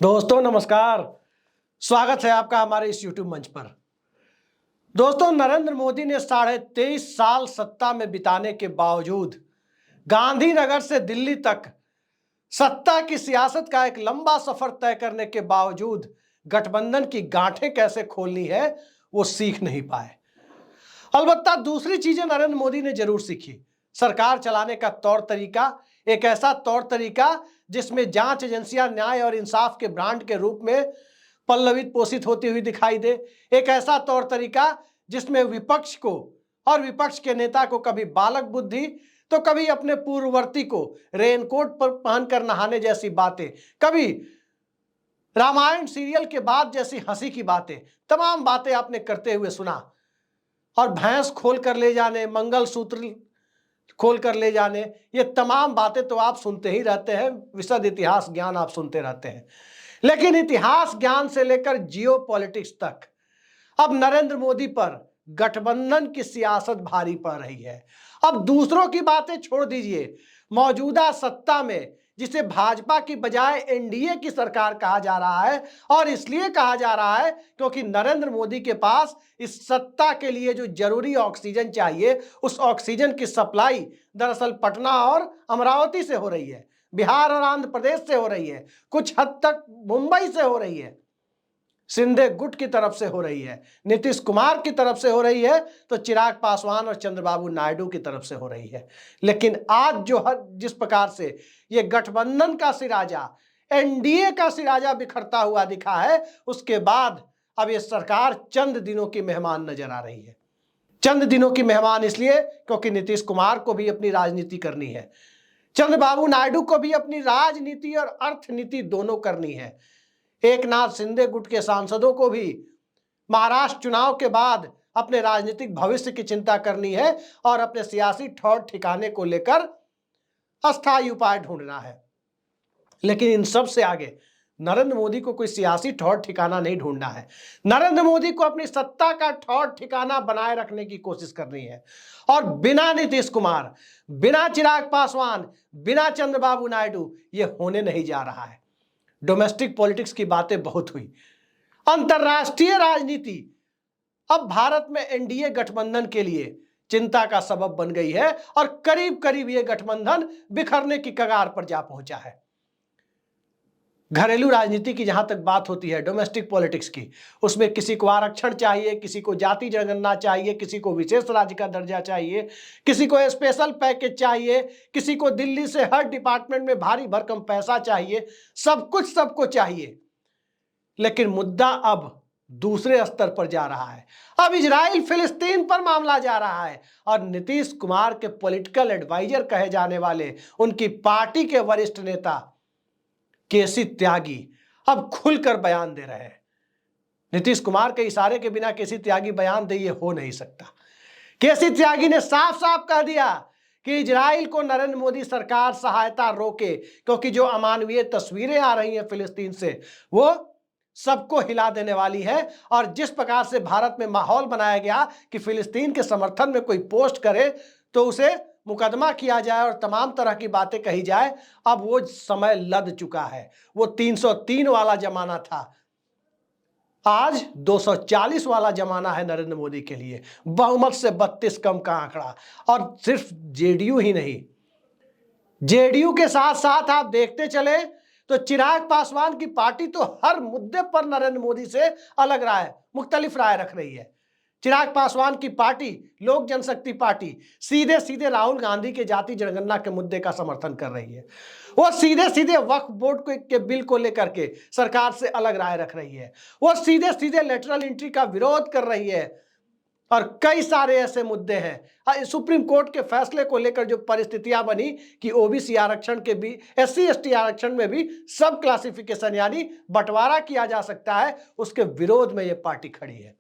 दोस्तों नमस्कार। स्वागत है आपका हमारे इस YouTube मंच पर। दोस्तों, नरेंद्र मोदी ने 23.5 साल सत्ता में बिताने के बावजूद गांधीनगर से दिल्ली तक सत्ता की सियासत का एक लंबा सफर तय करने के बावजूद गठबंधन की गांठें कैसे खोलनी है वो सीख नहीं पाए। अलबत्ता दूसरी चीजें नरेंद्र मोदी ने जरूर सीखी। सरकार चलाने का तौर तरीका, एक ऐसा तौर तरीका जिसमें जांच एजेंसियां न्याय और इंसाफ के ब्रांड के रूप में पल्लवित पोषित होती हुई दिखाई दे। एक ऐसा तौर तरीका जिसमें विपक्ष को और विपक्ष के नेता को कभी बालक बुद्धि तो कभी अपने पूर्ववर्ती को रेनकोट पर पहनकर नहाने जैसी बातें, कभी रामायण सीरियल के बाद जैसी हंसी की बातें, तमाम बातें आपने करते हुए सुना। और भैंस खोल कर ले जाने, मंगलसूत्र खोल कर ले जाने, ये तमाम बातें तो आप सुनते ही रहते हैं, विशद इतिहास ज्ञान आप सुनते रहते हैं। लेकिन इतिहास ज्ञान से लेकर जियो पॉलिटिक्स तक अब नरेंद्र मोदी पर गठबंधन की सियासत भारी पड़ रही है। अब दूसरों की बातें छोड़ दीजिए, मौजूदा सत्ता में जिसे भाजपा की बजाय एनडीए की सरकार कहा जा रहा है, और इसलिए कहा जा रहा है क्योंकि नरेंद्र मोदी के पास इस सत्ता के लिए जो जरूरी ऑक्सीजन चाहिए, उस ऑक्सीजन की सप्लाई दरअसल पटना और अमरावती से हो रही है, बिहार और आंध्र प्रदेश से हो रही है, कुछ हद तक मुंबई से हो रही है, शिंदे गुट की तरफ से हो रही है, नीतीश कुमार की तरफ से हो रही है, तो चिराग पासवान और चंद्रबाबू नायडू की तरफ से हो रही है। लेकिन आज जो जिस प्रकार से ये गठबंधन का सिराजा, एनडीए का सिराजा बिखरता हुआ दिखा है, उसके बाद अब ये सरकार चंद दिनों की मेहमान नजर आ रही है। चंद दिनों की मेहमान इसलिए क्योंकि नीतीश कुमार को भी अपनी राजनीति करनी है, चंद्रबाबू नायडू को भी अपनी राजनीति और अर्थनीति दोनों करनी है, एकनाथ शिंदे गुट के सांसदों को भी महाराष्ट्र चुनाव के बाद अपने राजनीतिक भविष्य की चिंता करनी है और अपने सियासी ठौर ठिकाने को लेकर अस्थायी उपाय ढूंढना है। लेकिन इन सब से आगे नरेंद्र मोदी को कोई सियासी ठौर ठिकाना नहीं ढूंढना है। नरेंद्र मोदी को अपनी सत्ता का ठौर ठिकाना बनाए रखने की कोशिश करनी है, और बिना नीतीश कुमार, बिना चिराग पासवान, बिना चंद्रबाबू नायडू ये होने नहीं जा रहा है। डोमेस्टिक पॉलिटिक्स की बातें बहुत हुई, अंतरराष्ट्रीय राजनीति अब भारत में एनडीए गठबंधन के लिए चिंता का सबब बन गई है, और करीब करीब यह गठबंधन बिखरने की कगार पर जा पहुंचा है। घरेलू राजनीति की जहां तक बात होती है, डोमेस्टिक पॉलिटिक्स की, उसमें किसी को आरक्षण चाहिए, किसी को जाति जनगणना चाहिए, किसी को विशेष राज्य का दर्जा चाहिए, किसी को स्पेशल पैकेज चाहिए, किसी को दिल्ली से हर डिपार्टमेंट में भारी भरकम पैसा चाहिए, सब कुछ सबको चाहिए। लेकिन मुद्दा अब दूसरे स्तर पर जा रहा है। अब इजराइल फिलिस्तीन पर मामला जा रहा है, और नीतीश कुमार के पॉलिटिकल एडवाइजर कहे जाने वाले उनकी पार्टी के वरिष्ठ नेता केसी त्यागी अब खुलकर बयान दे रहे हैं। नीतीश कुमार के इशारे के बिना केसी त्यागी बयान दे, ये हो नहीं सकता। केसी त्यागी ने साफ साफ कह दिया कि इजराइल को नरेंद्र मोदी सरकार सहायता रोके, क्योंकि जो अमानवीय तस्वीरें आ रही हैं फिलिस्तीन से, वो सबको हिला देने वाली है। और जिस प्रकार से भारत में माहौल बनाया गया कि फिलिस्तीन के समर्थन में कोई पोस्ट करे तो उसे मुकदमा किया जाए और तमाम तरह की बातें कही जाए, अब वो समय लद चुका है। वो 303 वाला जमाना था, आज 240 वाला जमाना है नरेंद्र मोदी के लिए। बहुमत से 32 कम का आंकड़ा, और सिर्फ जेडीयू ही नहीं, जेडीयू के साथ साथ आप देखते चले तो चिराग पासवान की पार्टी तो हर मुद्दे पर नरेंद्र मोदी से अलग राय, मुख्तलिफ राय रख रही है। चिराग पासवान की पार्टी, लोक जनशक्ति पार्टी, सीधे सीधे राहुल गांधी के जाति जनगणना के मुद्दे का समर्थन कर रही है। वो सीधे सीधे वक्फ बोर्ड के बिल को लेकर के सरकार से अलग राय रख रही है। वो सीधे सीधे लेटरल एंट्री का विरोध कर रही है, और कई सारे ऐसे मुद्दे हैं। सुप्रीम कोर्ट के फैसले को लेकर जो परिस्थितियां बनी कि ओबीसी आरक्षण के भी, एससी एसटी आरक्षण में भी सब क्लासिफिकेशन यानी बंटवारा किया जा सकता है, उसके विरोध में यह पार्टी खड़ी है।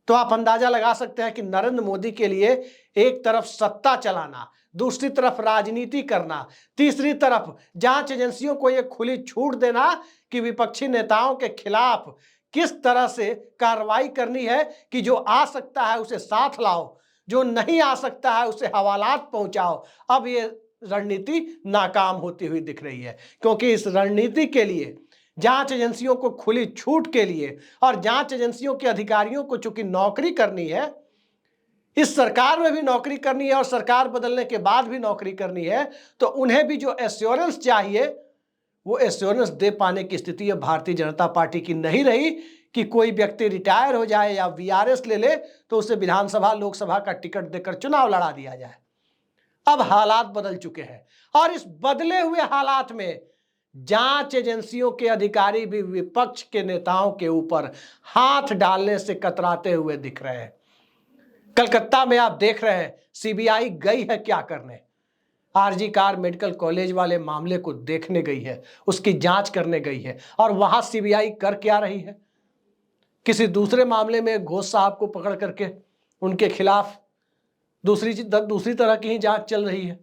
तो आप अंदाजा लगा सकते हैं कि नरेंद्र मोदी के लिए एक तरफ सत्ता चलाना, दूसरी तरफ राजनीति करना, तीसरी तरफ जांच एजेंसियों को यह खुली छूट देना कि विपक्षी नेताओं के खिलाफ किस तरह से कार्रवाई करनी है, कि जो आ सकता है उसे साथ लाओ, जो नहीं आ सकता है उसे हवालात पहुंचाओ। अब ये रणनीति नाकाम होती हुई दिख रही है, क्योंकि इस रणनीति के लिए जांच एजेंसियों को खुली छूट के लिए और जांच एजेंसियों के अधिकारियों को चूंकि नौकरी करनी है, इस सरकार में भी नौकरी करनी है और सरकार बदलने के बाद भी नौकरी करनी है, तो उन्हें भी जो एश्योरेंस चाहिए वो एश्योरेंस दे पाने की स्थिति भारतीय जनता पार्टी की नहीं रही कि कोई व्यक्ति रिटायर हो जाए या वीआरएस ले ले तो उसे विधानसभा लोकसभा का टिकट देकर चुनाव लड़ा दिया जाए। अब हालात बदल चुके हैं और इस बदले हुए हालात में जांच एजेंसियों के अधिकारी भी विपक्ष के नेताओं के ऊपर हाथ डालने से कतराते हुए दिख रहे हैं। कलकत्ता में आप देख रहे हैं सीबीआई गई है क्या करने, आरजी कार मेडिकल कॉलेज वाले मामले को देखने गई है, उसकी जांच करने गई है और वहां सीबीआई कर क्या रही है? किसी दूसरे मामले में घोष साहब को पकड़ करके उनके खिलाफ दूसरी तरह की ही जांच चल रही है।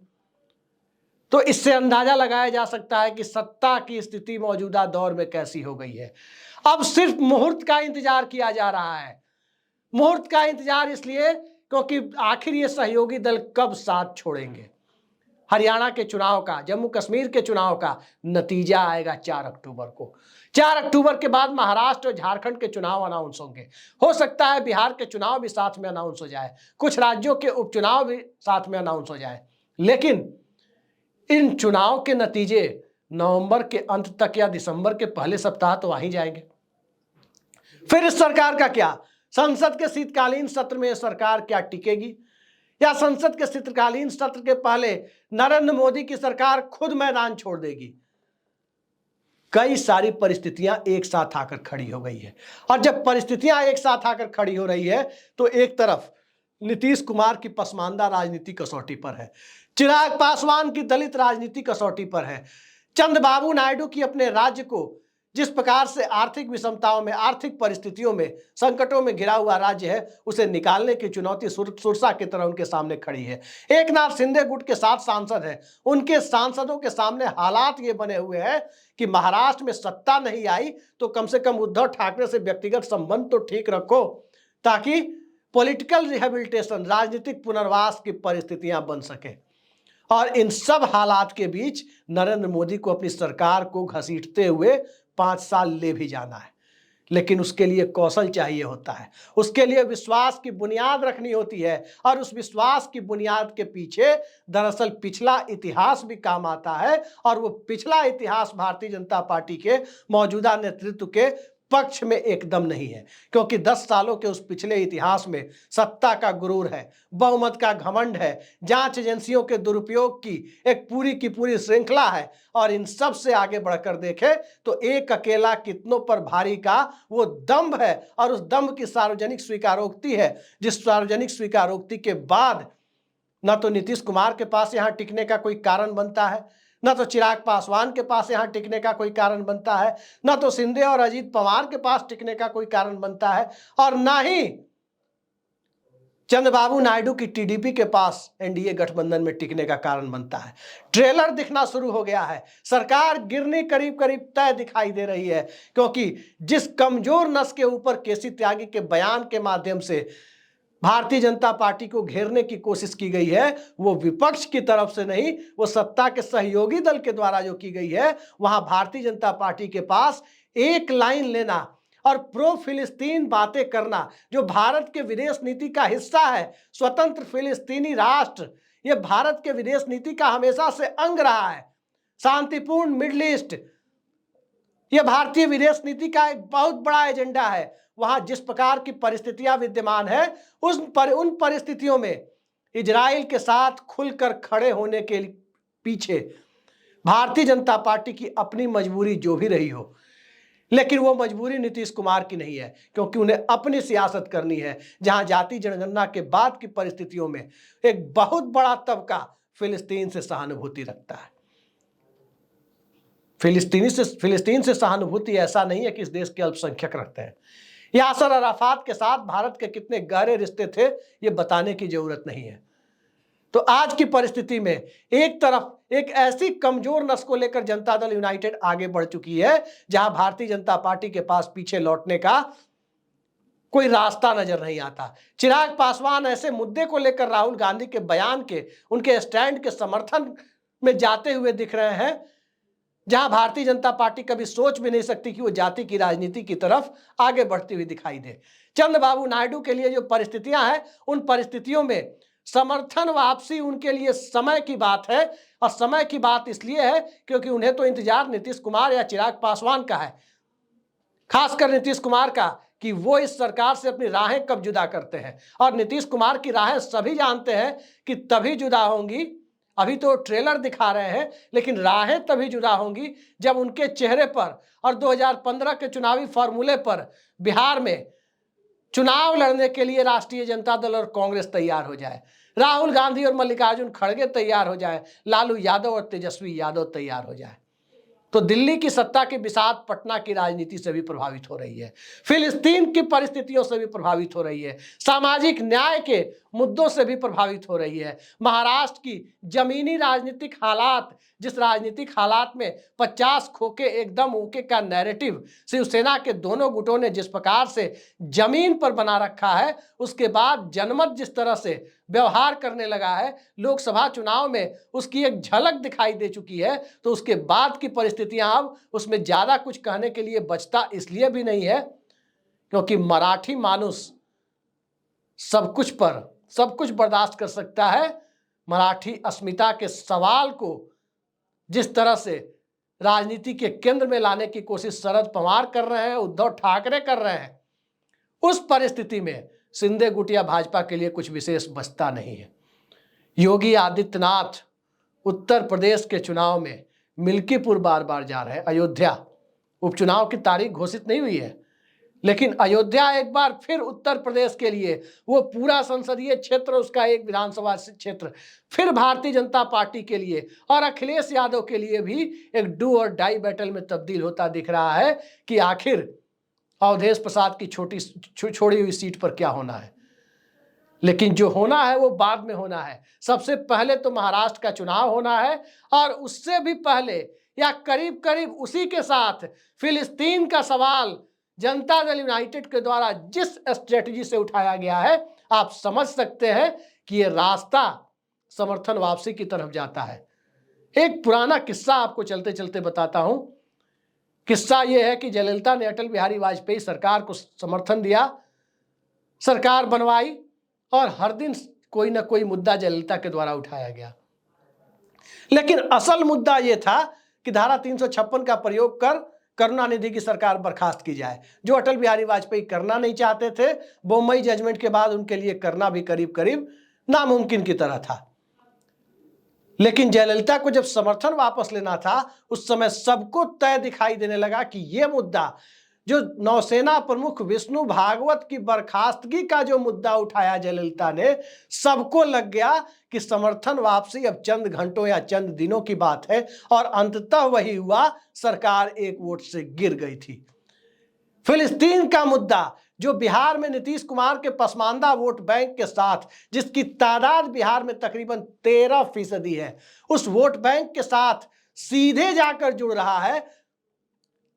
तो इससे अंदाजा लगाया जा सकता है कि सत्ता की स्थिति मौजूदा दौर में कैसी हो गई है। अब सिर्फ मुहूर्त का इंतजार किया जा रहा है। मुहूर्त का इंतजार इसलिए क्योंकि आखिर ये सहयोगी दल कब साथ छोड़ेंगे। हरियाणा के चुनाव का, जम्मू कश्मीर के चुनाव का नतीजा आएगा 4 अक्टूबर को। 4 अक्टूबर के बाद महाराष्ट्र और झारखंड के चुनाव अनाउंस होंगे। हो सकता है बिहार के चुनाव भी साथ में अनाउंस हो जाए, कुछ राज्यों के उपचुनाव भी साथ में अनाउंस हो जाए, लेकिन इन चुनाव के नतीजे नवंबर के अंत तक या दिसंबर के पहले सप्ताह तो आ ही जाएंगे। फिर इस सरकार का क्या? संसद के शीतकालीन सत्र में सरकार क्या टिकेगी या संसद के शीतकालीन सत्र के पहले नरेंद्र मोदी की सरकार खुद मैदान छोड़ देगी? कई सारी परिस्थितियां एक साथ आकर खड़ी हो गई है और जब परिस्थितियां एक साथ आकर खड़ी हो रही है तो एक तरफ नीतीश कुमार की पसमानदा राजनीति कसौटी पर है, चिराग पासवान की दलित राजनीति कसौटी पर है, चंद्रबाबू नायडू की अपने राज्य को जिस प्रकार से आर्थिक विषमताओं में, आर्थिक परिस्थितियों में, संकटों में घिरा हुआ राज्य है, उसे निकालने की चुनौती सुरसा की तरह उनके सामने खड़ी है। एकनाथ शिंदे गुट के 7 सांसद हैं, उनके सांसदों के सामने हालात ये बने हुए हैं कि महाराष्ट्र में सत्ता नहीं आई तो कम से कम उद्धव ठाकरे से व्यक्तिगत संबंध तो ठीक रखो ताकि पॉलिटिकल रिहेबिलिटेशन, राजनीतिक पुनर्वास की परिस्थितियां बन सके। और इन सब हालात के बीच नरेंद्र मोदी को अपनी सरकार को घसीटते हुए 5 साल ले भी जाना है, लेकिन उसके लिए कौशल चाहिए होता है, उसके लिए विश्वास की बुनियाद रखनी होती है और उस विश्वास की बुनियाद के पीछे दरअसल पिछला इतिहास भी काम आता है और वो पिछला इतिहास भारतीय जनता पार्टी के मौजूदा नेतृत्व के पक्ष में एकदम नहीं है, क्योंकि 10 सालों के उस पिछले इतिहास में सत्ता का गुरूर है, बहुमत का घमंड है, जांच एजेंसियों के दुरुपयोग की एक पूरी की पूरी श्रृंखला है और इन सब से आगे बढ़कर देखें तो एक अकेला कितनों पर भारी का वो दंभ है और उस दंभ की सार्वजनिक स्वीकारोक्ति है, जिस सार्वजनिक स्वीकारोक्ति के बाद न तो नीतीश कुमार के पास यहां टिकने का कोई कारण बनता है, न तो चिराग पासवान के पास यहां टिकने का कोई कारण बनता है, न तो शिंदे और अजीत पवार के पास टिकने का कोई कारण बनता है और न ही चंद्रबाबू नायडू की टीडीपी के पास एनडीए गठबंधन में टिकने का कारण बनता है। ट्रेलर दिखना शुरू हो गया है, सरकार गिरने करीब करीब तय दिखाई दे रही है, क्योंकि जिस कमजोर नस के ऊपर केसी त्यागी के बयान के माध्यम से भारतीय जनता पार्टी को घेरने की कोशिश की गई है वो विपक्ष की तरफ से नहीं, वो सत्ता के सहयोगी दल के द्वारा जो की गई है, वहां भारतीय जनता पार्टी के पास एक लाइन लेना और प्रो फिलिस्तीन बातें करना, जो भारत के विदेश नीति का हिस्सा है, स्वतंत्र फिलिस्तीनी राष्ट्र, ये भारत के विदेश नीति का हमेशा से अंग रहा है। शांतिपूर्ण मिडिल ईस्ट ये भारतीय विदेश नीति का एक बहुत बड़ा एजेंडा है। वहां जिस प्रकार की परिस्थितियां विद्यमान है उन परिस्थितियों में इजराइल के साथ खुलकर खड़े होने के पीछे भारतीय जनता पार्टी की अपनी मजबूरी जो भी रही हो, लेकिन वो मजबूरी नीतीश कुमार की नहीं है, क्योंकि उन्हें अपनी सियासत करनी है जहां जाति जनगणना के बाद की परिस्थितियों में एक बहुत बड़ा तबका फिलिस्तीन से सहानुभूति रखता है। फिलिस्तीन से सहानुभूति ऐसा नहीं है कि इस देश के अल्पसंख्यक रखते हैं। यासर अराफात के साथ भारत के कितने गहरे रिश्ते थे ये बताने की जरूरत नहीं है। तो आज की परिस्थिति में एक तरफ एक ऐसी कमजोर नस को लेकर जनता दल यूनाइटेड आगे बढ़ चुकी है जहां भारतीय जनता पार्टी के पास पीछे लौटने का कोई रास्ता नजर नहीं आता। चिराग पासवान ऐसे मुद्दे को लेकर राहुल गांधी के बयान के, उनके स्टैंड के समर्थन में जाते हुए दिख रहे हैं जहां भारतीय जनता पार्टी कभी सोच भी नहीं सकती कि वो जाति की राजनीति की तरफ आगे बढ़ती हुई दिखाई दे। चंद्रबाबू नायडू के लिए जो परिस्थितियां हैं, उन परिस्थितियों में समर्थन वापसी उनके लिए समय की बात है। और समय की बात इसलिए है क्योंकि उन्हें तो इंतजार नीतीश कुमार या चिराग पासवान का है, खासकर नीतीश कुमार का, कि वो इस सरकार से अपनी राहें कब जुदा करते हैं। और नीतीश कुमार की राहें सभी जानते हैं कि तभी जुदा होंगी, अभी तो ट्रेलर दिखा रहे हैं, लेकिन राहें तभी जुदा होंगी जब उनके चेहरे पर और 2015 के चुनावी फॉर्मूले पर बिहार में चुनाव लड़ने के लिए राष्ट्रीय जनता दल और कांग्रेस तैयार हो जाए, राहुल गांधी और मल्लिकार्जुन खड़गे तैयार हो जाए, लालू यादव और तेजस्वी यादव तैयार हो जाए। तो दिल्ली की सत्ता की बिसात पटना की राजनीति से भी प्रभावित हो रही है, फिलिस्तीन की परिस्थितियों से भी प्रभावित हो रही है, सामाजिक न्याय के मुद्दों से भी प्रभावित हो रही है। महाराष्ट्र की जमीनी राजनीतिक हालात, जिस राजनीतिक हालात में 50 खोके एकदम ओके का नैरेटिव शिवसेना के दोनों गुटों ने जिस प्रकार से जमीन पर बना रखा है, उसके बाद जनमत जिस तरह से व्यवहार करने लगा है, लोकसभा चुनाव में उसकी एक झलक दिखाई दे चुकी है। तो उसके बाद की परिस्थितियां अब उसमें ज्यादा कुछ कहने के लिए बचता इसलिए भी नहीं है क्योंकि मराठी मानुस सब कुछ बर्दाश्त कर सकता है। मराठी अस्मिता के सवाल को जिस तरह से राजनीति के केंद्र में लाने की कोशिश शरद पवार कर रहे हैं, उद्धव ठाकरे कर रहे हैं, उस परिस्थिति में शिंदे गुट या भाजपा के लिए कुछ विशेष बचता नहीं है। योगी आदित्यनाथ उत्तर प्रदेश के चुनाव में मिल्कीपुर बार बार जा रहे हैं। अयोध्या उपचुनाव की तारीख घोषित नहीं हुई है, लेकिन अयोध्या एक बार फिर उत्तर प्रदेश के लिए, वो पूरा संसदीय क्षेत्र, उसका एक विधानसभा क्षेत्र फिर भारतीय जनता पार्टी के लिए और अखिलेश यादव के लिए भी एक डू और डाई बैटल में तब्दील होता दिख रहा है कि आखिर अवधेश प्रसाद की छोड़ी हुई सीट पर क्या होना है। लेकिन जो होना है वो बाद में होना है। सबसे पहले तो महाराष्ट्र का चुनाव होना है और उससे भी पहले या करीब करीब उसी के साथ फिलिस्तीन का सवाल जनता दल यूनाइटेड के द्वारा जिस स्ट्रेटजी से उठाया गया है, आप समझ सकते हैं कि ये रास्ता समर्थन वापसी की तरफ जाता है। एक पुराना किस्सा आपको चलते चलते बताता हूं। किस्सा यह है कि जयललिता ने अटल बिहारी वाजपेयी सरकार को समर्थन दिया, सरकार बनवाई और हर दिन कोई ना कोई मुद्दा जयललिता के द्वारा उठाया गया। लेकिन असल मुद्दा यह था कि धारा 356 का प्रयोग कर करुणानिधि की सरकार बर्खास्त की जाए, जो अटल बिहारी वाजपेयी करना नहीं चाहते थे। बम्बई जजमेंट के बाद उनके लिए करना भी करीब करीब नामुमकिन की तरह था। लेकिन जयललिता को जब समर्थन वापस लेना था, उस समय सबको तय दिखाई देने लगा कि यह मुद्दा, जो नौसेना प्रमुख विष्णु भागवत की बर्खास्तगी का जो मुद्दा उठाया जयललिता ने, सबको लग गया कि समर्थन वापसी अब चंद घंटों या चंद दिनों की बात है। और अंततः वही हुआ, सरकार एक वोट से गिर गई थी। फिलिस्तीन का मुद्दा, जो बिहार में नीतीश कुमार के पसमानदा वोट बैंक के साथ, जिसकी तादाद बिहार में तकरीबन 13% है, उस वोट बैंक के साथ सीधे जाकर जुड़ रहा है।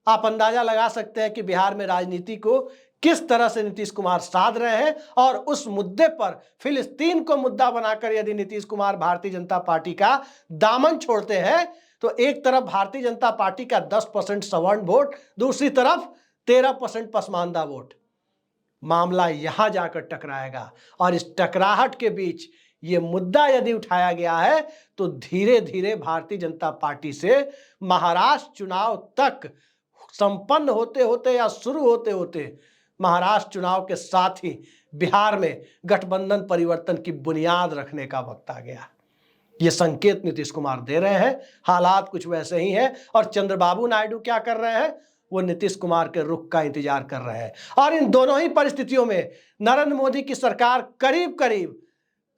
आप अंदाजा लगा सकते हैं कि बिहार में राजनीति को किस तरह से नीतीश कुमार साध रहे हैं। और उस मुद्दे पर, फिलिस्तीन को मुद्दा बनाकर यदि नीतीश कुमार भारतीय जनता पार्टी का दामन छोड़ते हैं, तो एक तरफ भारतीय जनता पार्टी का 10% सवर्ण वोट, दूसरी तरफ 13% पसमानदा वोट, मामला यहां जाकर टकराएगा। और इस टकराहट के बीच ये मुद्दा यदि उठाया गया है, तो धीरे धीरे भारतीय जनता पार्टी से महाराष्ट्र चुनाव तक संपन्न होते होते या शुरू होते होते महाराष्ट्र चुनाव के साथ ही बिहार में गठबंधन परिवर्तन की बुनियाद रखने का वक्त आ गया। ये संकेत नीतीश कुमार दे रहे हैं। हालात कुछ वैसे ही हैं। और चंद्रबाबू नायडू क्या कर रहे हैं? वो नीतीश कुमार के रुख का इंतजार कर रहे हैं। और इन दोनों ही परिस्थितियों में नरेंद्र मोदी की सरकार करीब करीब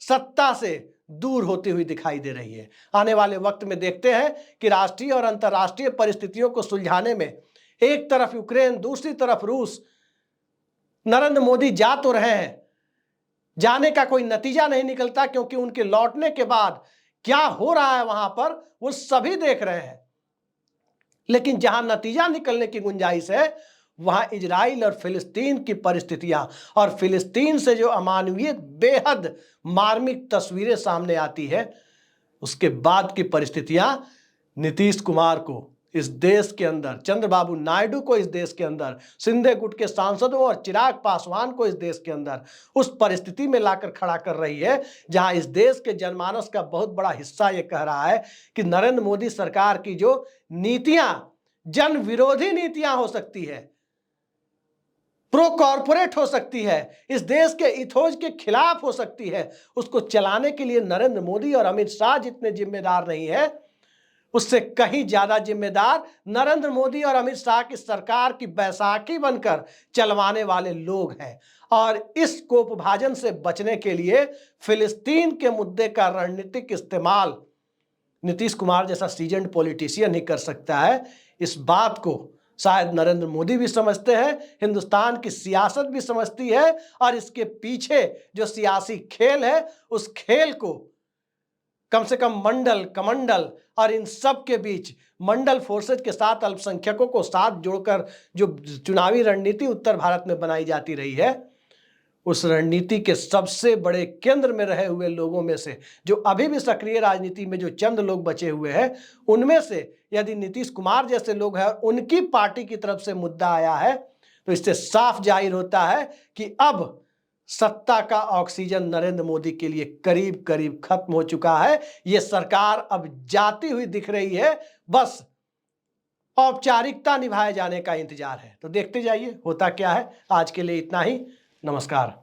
सत्ता से दूर होती हुई दिखाई दे रही है। आने वाले वक्त में देखते हैं कि राष्ट्रीय और अंतर्राष्ट्रीय परिस्थितियों को सुलझाने में एक तरफ यूक्रेन, दूसरी तरफ रूस, नरेंद्र मोदी जा तो रहे हैं, जाने का कोई नतीजा नहीं निकलता, क्योंकि उनके लौटने के बाद क्या हो रहा है वहां पर वो सभी देख रहे हैं। लेकिन जहां नतीजा निकलने की गुंजाइश है, वहां इजराइल और फिलिस्तीन की परिस्थितियां और फिलिस्तीन से जो अमानवीय बेहद मार्मिक तस्वीरें सामने आती है, उसके बाद की परिस्थितियां नीतीश कुमार को इस देश के अंदर, चंद्रबाबू नायडू को इस देश के अंदर, सिंधे गुट के सांसदों और चिराग पासवान को इस देश के अंदर उस परिस्थिति में लाकर खड़ा कर रही है जहां इस देश के जनमानस का बहुत बड़ा हिस्सा ये कह रहा है कि नरेंद्र मोदी सरकार की जो नीतियां जन विरोधी नीतियां हो सकती है, प्रो कॉर्पोरेट हो सकती है, इस देश के इथोज के खिलाफ हो सकती है, उसको चलाने के लिए नरेंद्र मोदी और अमित शाह जितने जिम्मेदार नहीं है, उससे कहीं ज्यादा जिम्मेदार नरेंद्र मोदी और अमित शाह की सरकार की बैसाखी बनकर चलवाने वाले लोग हैं। और इस कोपभाजन से बचने के लिए फिलिस्तीन के मुद्दे का रणनीतिक इस्तेमाल नीतीश कुमार जैसा सीजन्ड पॉलिटिशियन ही कर सकता है। इस बात को शायद नरेंद्र मोदी भी समझते हैं, हिंदुस्तान की सियासत भी समझती है, और इसके पीछे जो सियासी खेल है उस खेल को कम से कम मंडल, कमंडल और इन सब के बीच मंडल फोर्सेज के साथ अल्पसंख्यकों को साथ जोड़कर जो चुनावी रणनीति उत्तर भारत में बनाई जाती रही है, उस रणनीति के सबसे बड़े केंद्र में रहे हुए लोगों में से जो अभी भी सक्रिय राजनीति में जो चंद लोग बचे हुए हैं, उनमें से यदि नीतीश कुमार जैसे लोग हैं, उनकी पार्टी की तरफ से मुद्दा आया है, तो इससे साफ जाहिर होता है कि अब सत्ता का ऑक्सीजन नरेंद्र मोदी के लिए करीब करीब खत्म हो चुका है। यह सरकार अब जाती हुई दिख रही है, बस औपचारिकता निभाए जाने का इंतजार है। तो देखते जाइए होता क्या है। आज के लिए इतना ही। नमस्कार।